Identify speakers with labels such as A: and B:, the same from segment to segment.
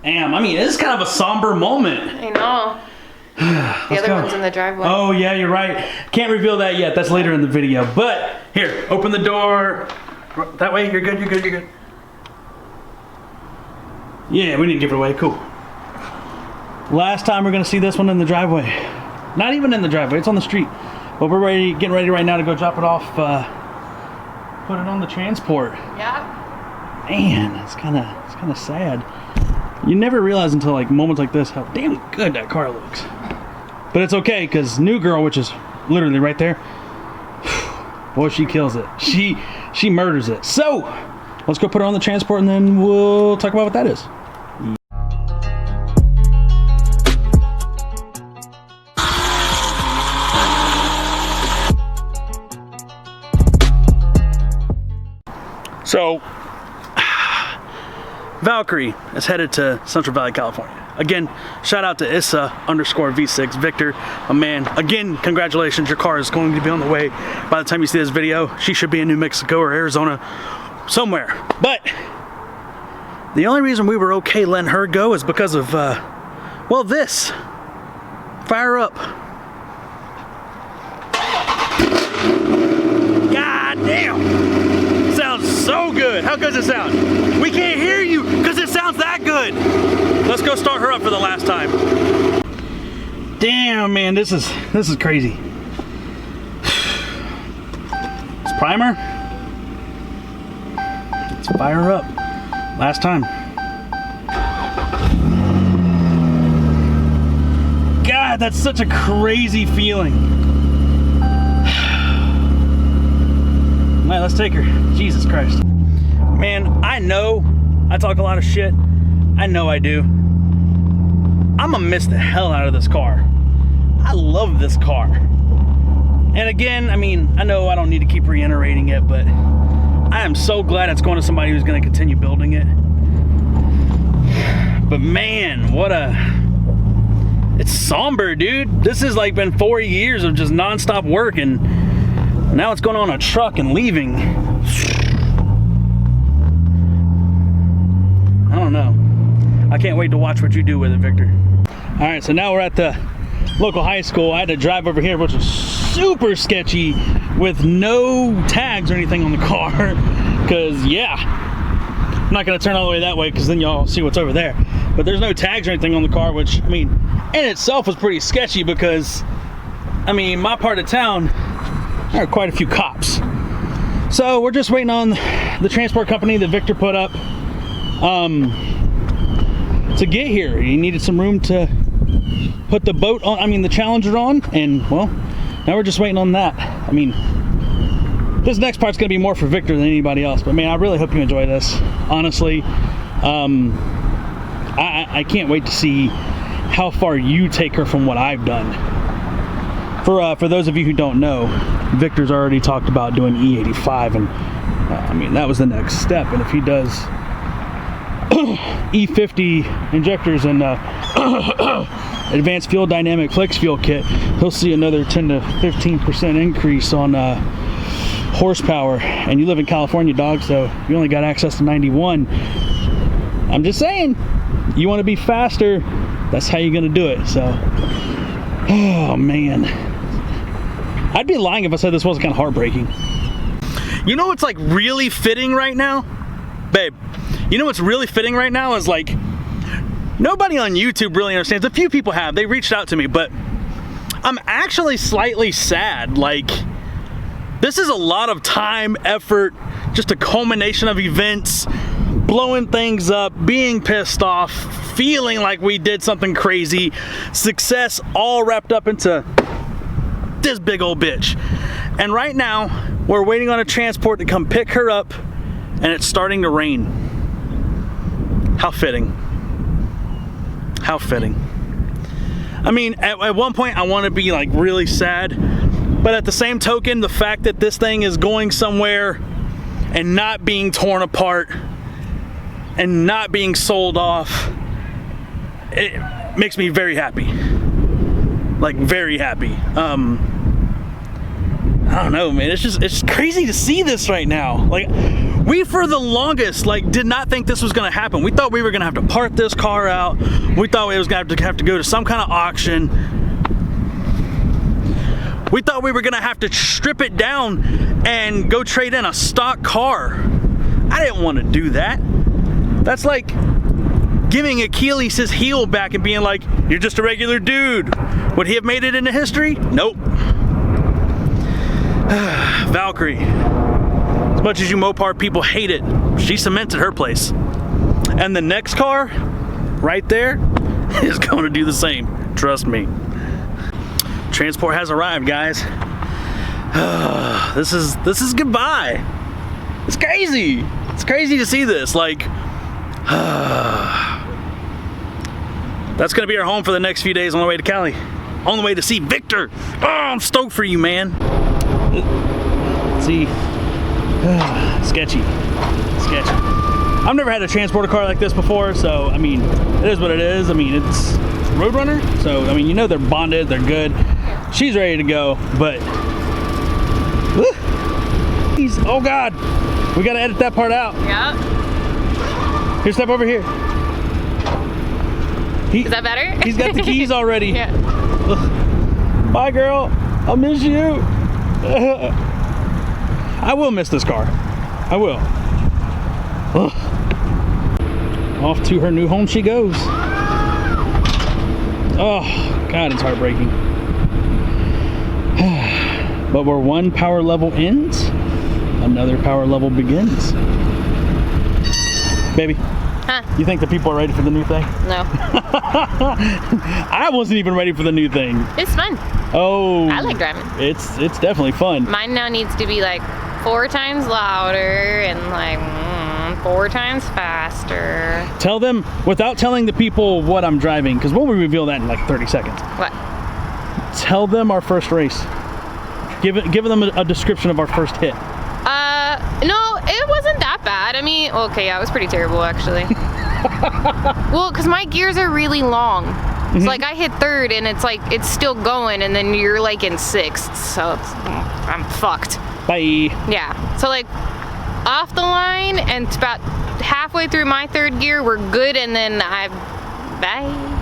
A: Damn, I mean, it is kind of a somber moment.
B: I know. The other one's in the driveway.
A: Oh yeah, you're right. Can't reveal that yet. That's later in the video. But here, open the door. That way, you're good, you're good, you're good. Yeah, we didn't give it away, cool. Last time we're gonna see this one in the driveway. Not even in the driveway, it's on the street. But we're getting ready right now to go drop it off, put it on the transport.
B: Yeah.
A: Man, it's kind of sad. You never realize until like moments like this how damn good that car looks. But it's okay, because New Girl, which is literally right there, boy, she kills it. She murders it. So, let's go put her on the transport and then we'll talk about what that is. So, Valkyrie is headed to Central Valley, California. Again, shout out to Issa_V6, Victor, a man. Again, congratulations, your car is going to be on the way by the time you see this video. She should be in New Mexico or Arizona, somewhere. But the only reason we were okay letting her go is because of, well, this. Fire up. God damn. Sounds so good. How good does it sound? We can't hear you because it sounds that good. Let's go start her up for the last time. Damn, man, this is crazy. It's primer. Let's fire her up. Last time. God, that's such a crazy feeling. All right, let's take her. Jesus Christ. Man, I know I talk a lot of shit. I know I do. I'm gonna miss the hell out of this car. I love this car. And again, I mean, I know I don't need to keep reiterating it, but I am so glad it's going to somebody who's gonna continue building it. But man, it's somber, dude. This has like been 4 years of just nonstop work, and now it's going on a truck and leaving. I don't know. I can't wait to watch what you do with it, Victor. All right, so now we're at the local high school. I had to drive over here, which was super sketchy with no tags or anything on the car. Cause yeah, I'm not gonna turn all the way that way because then y'all see what's over there. But there's no tags or anything on the car, which, I mean, in itself was pretty sketchy because, I mean, my part of town, there are quite a few cops. So we're just waiting on the transport company that Victor put up to get here. He needed some room to put the boat on, I mean the Challenger on, and well, now we're just waiting on that. I mean, this next part's gonna be more for Victor than anybody else, but man, I really hope you enjoy this, honestly. I can't wait to see how far you take her from what I've done. For those of you who don't know, Victor's already talked about doing E85, and I mean, that was the next step. And if he does E50 injectors and advanced fuel dynamic flex fuel kit, he'll see another 10 to 15% increase on horsepower. And you live in California, dog, so you only got access to 91. I'm just saying, you want to be faster, that's how you're gonna do it. So, oh man, I'd be lying if I said this wasn't kind of heartbreaking. You know what's like really fitting right now, babe? You know what's really fitting right now is like, nobody on YouTube really understands. A few people have, they reached out to me, but I'm actually slightly sad. Like, this is a lot of time, effort, just a culmination of events, blowing things up, being pissed off, feeling like we did something crazy, success all wrapped up into this big old bitch. And right now, we're waiting on a transport to come pick her up, and it's starting to rain. How fitting. How fitting. I mean, at one point I want to be like really sad, but at the same token, the fact that this thing is going somewhere and not being torn apart and not being sold off, it makes me very happy. Like, very happy. I don't know, man, it's crazy to see this right now. Like, We, for the longest, like, did not think this was gonna happen. We thought we were gonna have to part this car out. We thought it was gonna have to go to some kind of auction. We thought we were gonna have to strip it down and go trade in a stock car. I didn't want to do that. That's like giving Achilles his heel back and being like, you're just a regular dude. Would he have made it into history? Nope. Valkyrie. As much as you Mopar people hate it, she cemented her place. And the next car, right there, is going to do the same. Trust me. Transport has arrived, guys. This is goodbye. It's crazy. It's crazy to see this. Like, that's gonna be our home for the next few days on the way to Cali. On the way to see Victor. Oh, I'm stoked for you, man. Let's see. Sketchy. Sketchy. I've never had a transporter car like this before, so I mean, it is what it is. I mean, it's Roadrunner, so I mean, you know they're bonded, they're good. She's ready to go, but oh God, we gotta edit that part out.
B: Yeah.
A: Here, step over here.
B: Is that better?
A: He's got the keys already.
B: Yeah.
A: Bye, girl. I'll miss you. I will miss this car. I will. Off to her new home she goes. Oh, God, it's heartbreaking. But where one power level ends, another power level begins. Baby,
B: huh?
A: You think the people are ready for the new thing?
B: No.
A: I wasn't even ready for the new thing.
B: It's fun.
A: Oh.
B: I like driving.
A: It's definitely fun.
B: Mine now needs to be like 4 times louder and like 4 times faster.
A: Tell them, without telling the people what I'm driving, because we'll reveal that in like 30 seconds.
B: What?
A: Tell them our first race. Give them a description of our first hit.
B: No, it wasn't that bad. I mean, okay, yeah, it was pretty terrible actually. Well, because my gears are really long. It's like I hit 3rd and it's like, it's still going and then you're like in 6th, so I'm fucked.
A: Bye.
B: Yeah, so like off the line and about halfway through my 3rd gear, we're good, and then bye.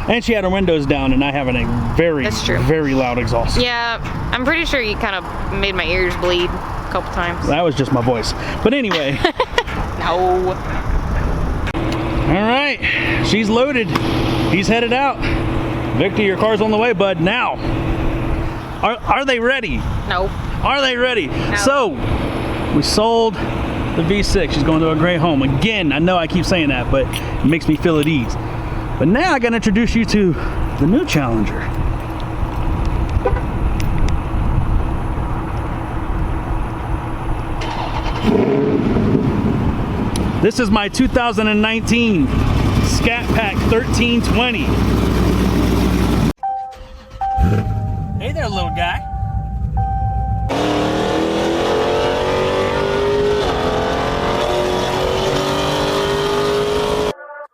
A: And she had her windows down, and I have a very, very loud exhaust.
B: Yeah, I'm pretty sure you kind of made my ears bleed a couple times.
A: That was just my voice. But anyway.
B: No.
A: All right, she's loaded. He's headed out. Victor, your car's on the way, bud. Now, are they ready?
B: No.
A: Are they ready?
B: No.
A: So, we sold the V6. She's going to a great home. Again, I know I keep saying that, but it makes me feel at ease. But now I gotta introduce you to the new Challenger. This is my 2019 Scat Pack 1320. Hey there, little guy.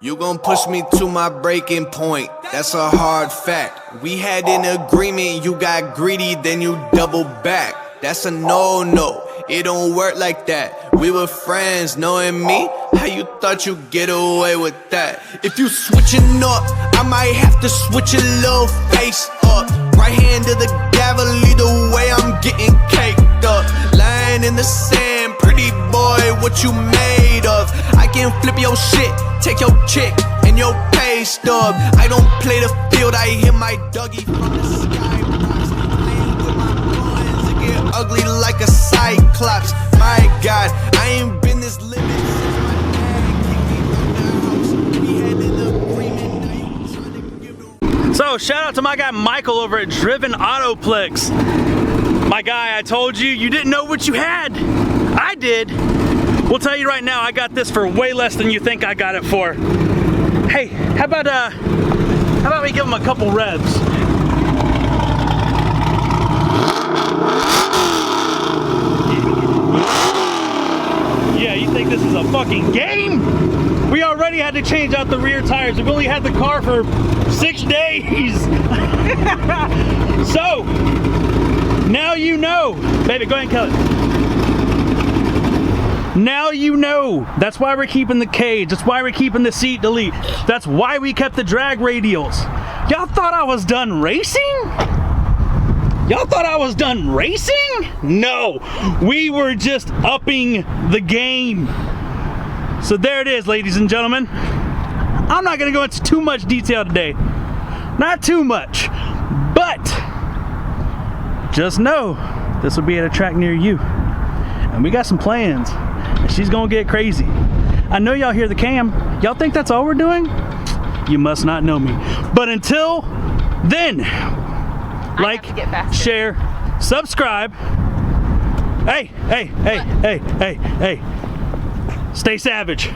C: You gon' push me to my breaking point, that's a hard fact. We had an agreement, you got greedy, then you double back. That's a no-no, it don't work like that. We were friends, knowing me, how you thought you'd get away with that? If you switching up, I might have to switch your little face up. Right hand to the gavel, either way I'm getting caked up. Lying in the sand, pretty boy, what you made of? I can flip your shit, take your chick and your pay stub. I don't play the field, I hit my Dougie from the skybox. Playing with my boys, it get ugly like a cyclops. My God, I ain't been this limit since my dad kicked me from the house. We had an agreement, now you trying to give the...
A: So, shout out to my guy Michael over at Driven Autoplex. My guy, I told you, you didn't know what you had. I did. We'll tell you right now, I got this for way less than you think I got it for. Hey, how about we give him a couple revs? Yeah, you think this is a fucking game? We already had to change out the rear tires. We've only had the car for 6 days. So, now you know. Baby, go ahead and kill it. Now you know. That's why we're keeping the cage. That's why we're keeping the seat delete. That's why we kept the drag radials. Y'all thought I was done racing? Y'all thought I was done racing? No, we were just upping the game. So there it is, ladies and gentlemen. I'm not gonna go into too much detail today. Not too much, but just know this will be at a track near you. And we got some plans. And she's gonna get crazy. I know y'all hear the cam. Y'all think that's all we're doing? You must not know me. But until then, like, share, subscribe. Hey, stay savage.